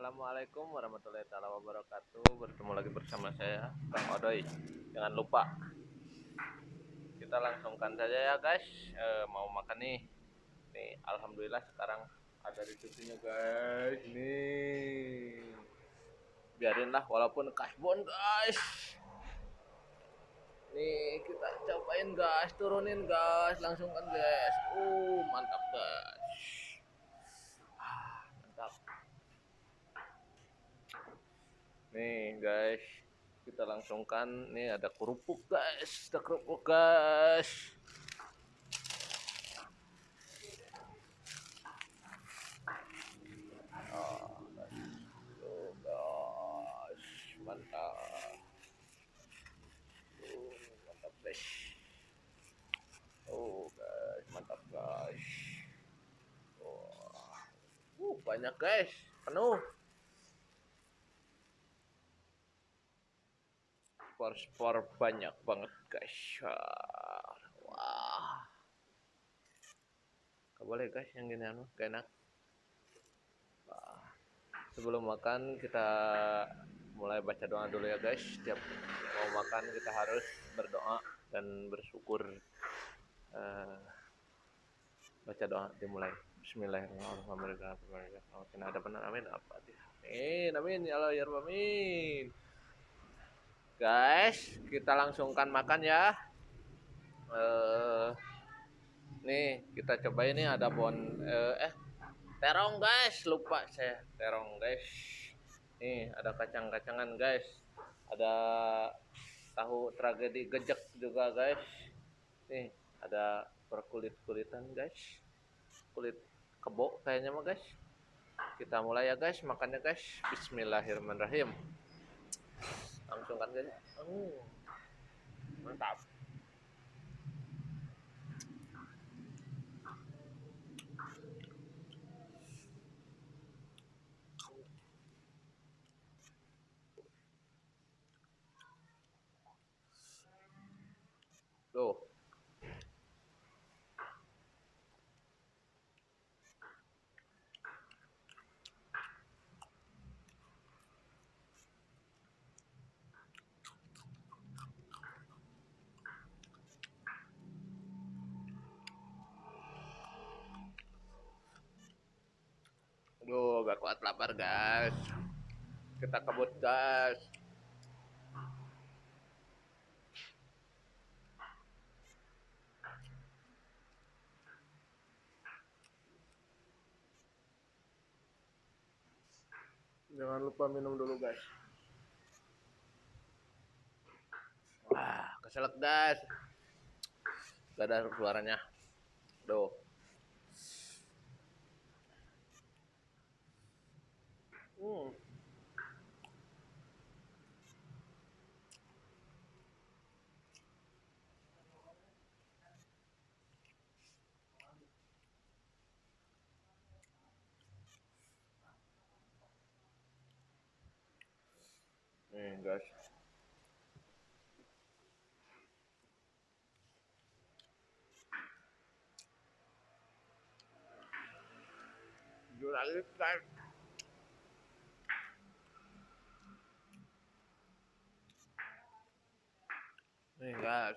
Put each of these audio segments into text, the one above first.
Assalamualaikum warahmatullahi wabarakatuh. Bertemu lagi bersama saya, Kang Odoy. Jangan lupa kita langsungkan saja ya guys. Mau makan nih. Nih, alhamdulillah sekarang ada di cucunya guys. Nih, biarinlah walaupun kasbon guys. Nih kita cobain guys, turunin guys, langsungkan guys. Mantap guys. Mantap. Nih guys, kita langsungkan. Nih ada kerupuk guys, ada kerupuk guys. Tuh guys, mantap. Mantap guys. Oh guys, mantap guys. Banyak guys, penuh. Spor banyak banget guys. Wah. Gak boleh guys yang gini anu, gak enak. Sebelum makan kita mulai baca doa dulu ya guys. Setiap mau makan kita harus berdoa dan bersyukur. Baca doa dimulai. Bismillahirrahmanirrahim. Ada benar amin apa? Amin amin ya Allah ya Rabb amin. Guys, kita langsungkan makan ya. Nih kita cobain nih ada terong guys, lupa saya terong guys. Nih ada kacang-kacangan guys, ada tahu tragedi gejek juga guys. Nih ada perkulit-kulitan guys, kulit kebo kayaknya mah guys. Kita mulai ya guys makannya guys. Bismillahirrahmanirrahim. Langsung kan guys. Mantap. Tuh. Aduh, gak kuat lapar guys. Kita kebut guys. Jangan lupa minum dulu guys. Wah, keselak guys. Gak ada suaranya. Duh. Nih guys. Jujur lagi guys. Nih guys.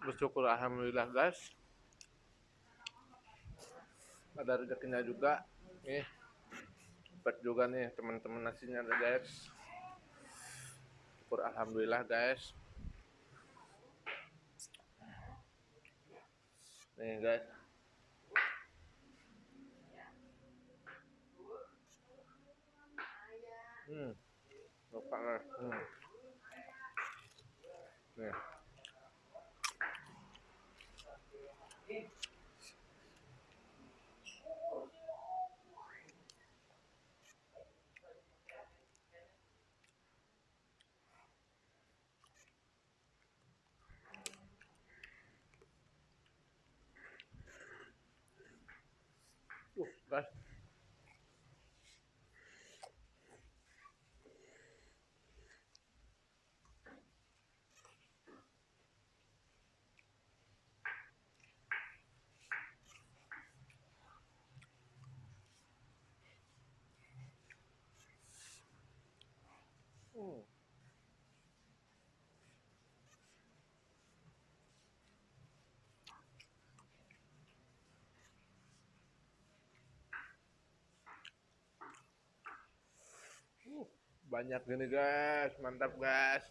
Bersyukur alhamdulillah guys. Ada rezekinya juga. Nih. Dapat juga nih teman-teman nasinya ada guys. Syukur alhamdulillah guys. Nih guys. Lupa guys. Nih. guys. Hmm. Uh, Banyak gini guys, mantap guys.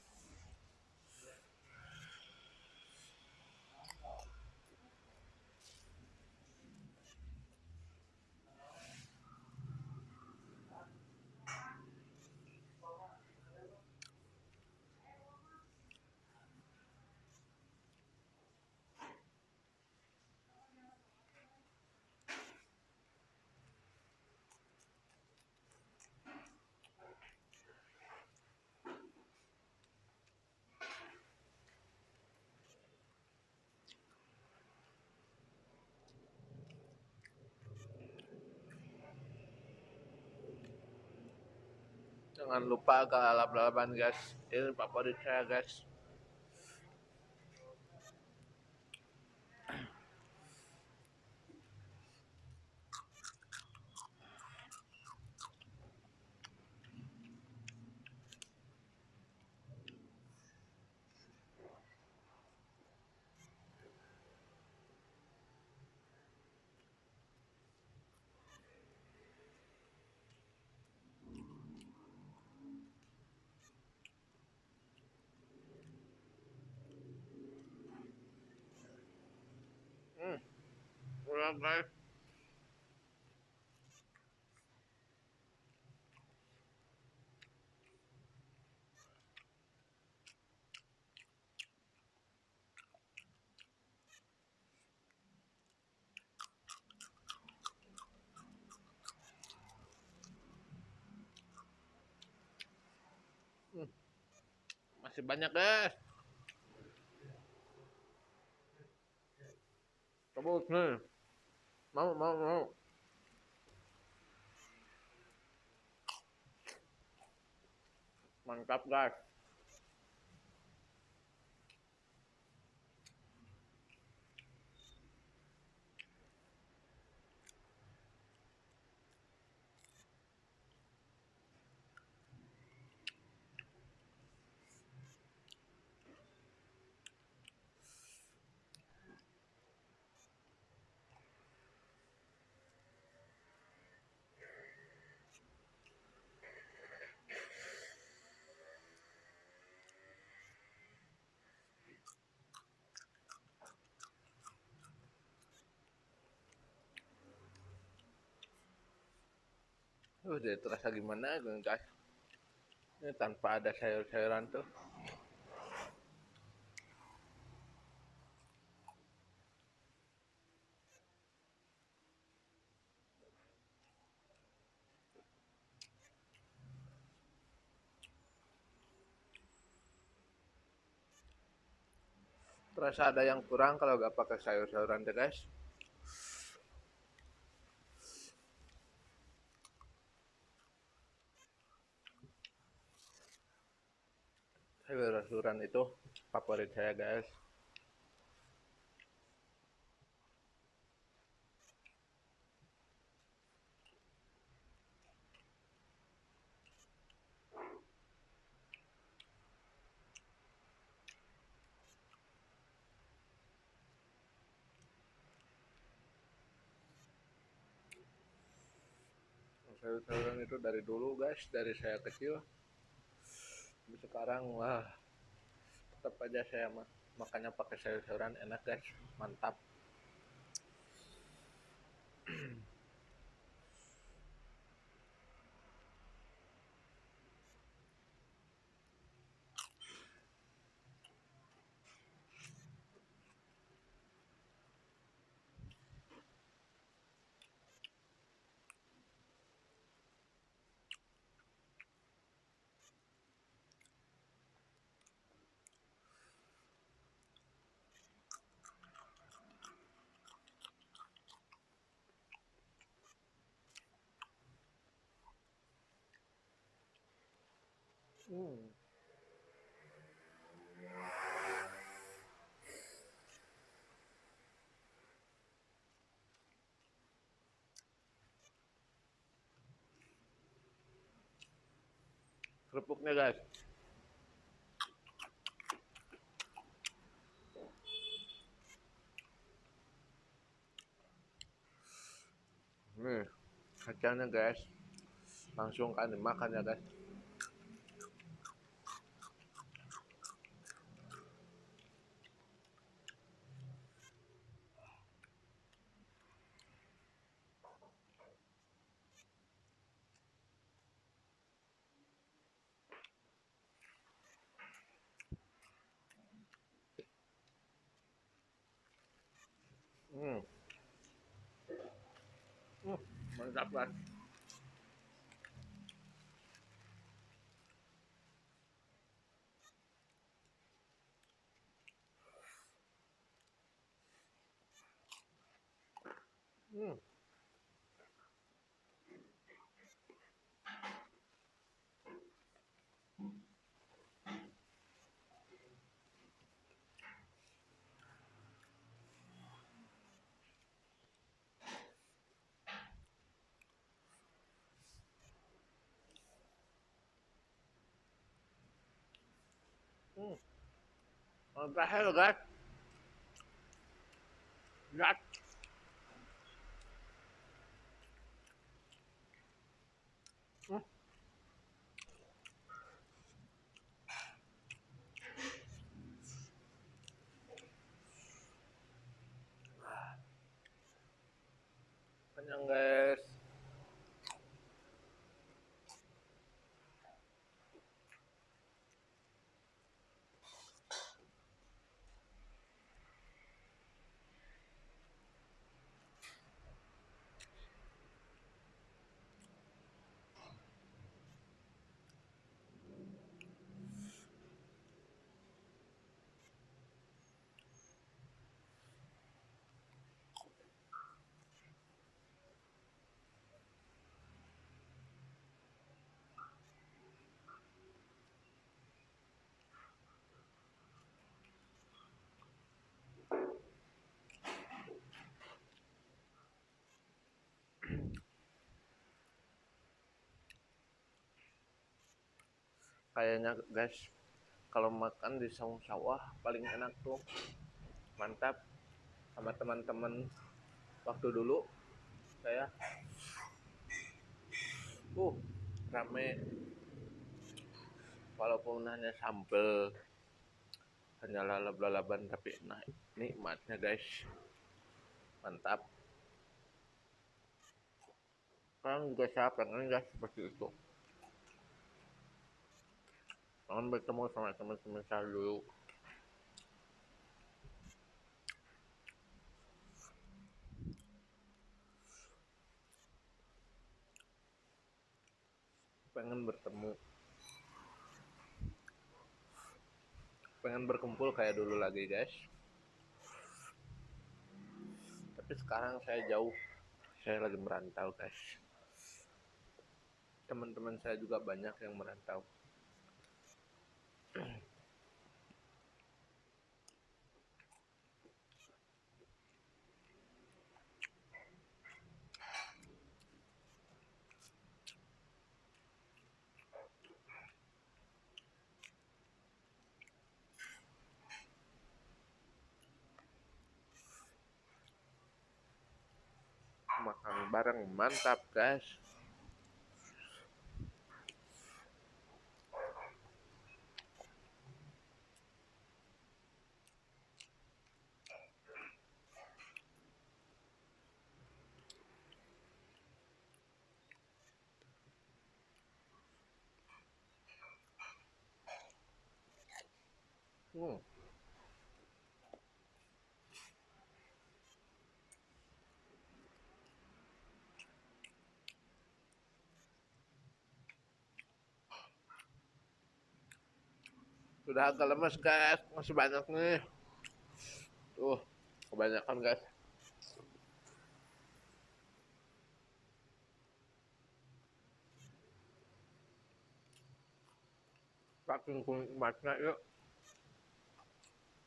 Jangan lupa ke lap-lapan guys. Ini favorit saya guys. Hmm. Udah guys. Hmm. Masih banyak guys. Kabut nih. Mau. Mantap guys. Udah terasa gimana guys. Ini tanpa ada sayur-sayuran tuh. Terasa ada yang kurang kalau gak pakai sayur-sayuran deh guys. Sayur-sayuran itu favorit saya guys. Sayur-sayuran itu dari dulu guys, dari saya kecil sampai sekarang wah tetap aja saya makanya pakai sayur-sayuran enak guys, mantap. Hmm. Kerupuknya guys. Nih, kacangnya guys. Langsung kan dimakan ya guys. Hmm. Hmm. Mantap guys. Hmm. Hmm. Terakhir guys. Lihat. Hmm. Kenyang guys. Kayaknya guys, kalau makan di saung sawah paling enak tuh. Mantap. Sama teman-teman waktu dulu saya uh rame, walaupun hanya sambel, hanya lalap-lalapan, tapi nah, nikmatnya guys. Mantap. Kan juga saya pengen guys seperti itu. Pengen bertemu sama teman-teman saya dulu. Pengen bertemu, pengen berkumpul kayak dulu lagi guys. Tapi sekarang saya jauh, saya lagi merantau guys. Teman-teman saya juga banyak yang merantau. Makan bareng mantap guys. Hmm. Sudah agak lemes guys, masih banyak nih. Tuh, kebanyakan guys. saking nikmatnya yuk.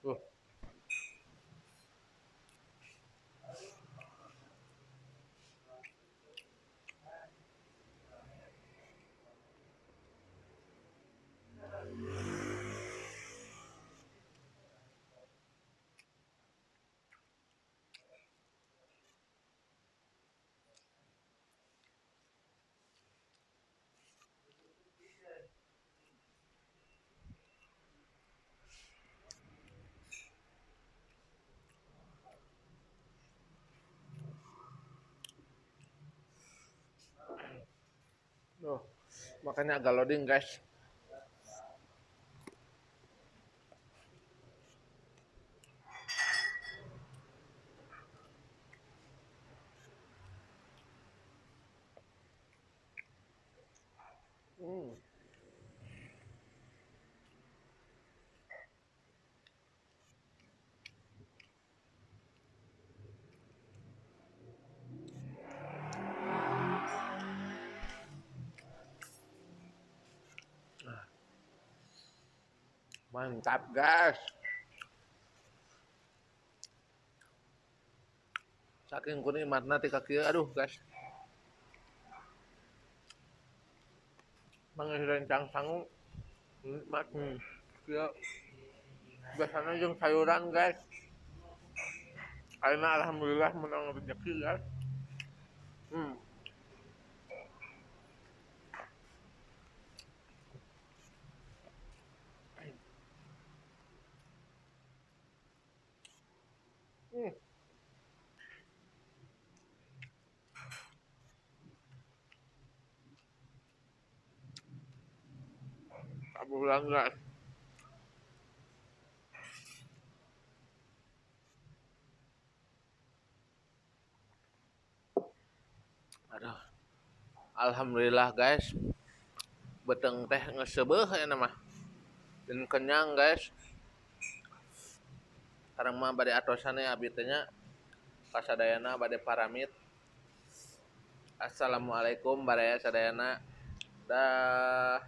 Uh. Tuh, makanya agak loading guys. Hmm. Mantap guys. Saking kunikmatna ti kaki aduh guys. Mangrencang sangu nikmat. Kieu biasanya jeung sayuran guys. Ayeuna alhamdulillah menang rezeki guys. Hmm. Hmm. Kabulan guys. Aduh. Alhamdulillah guys. Beteng teh ngesebeuh ya mah. Dan kenyang guys. Sekarang mah bade atosan ya abdi teh nya. Kasadayana bade paramit. Assalamualaikum baraya sadayana. Dah.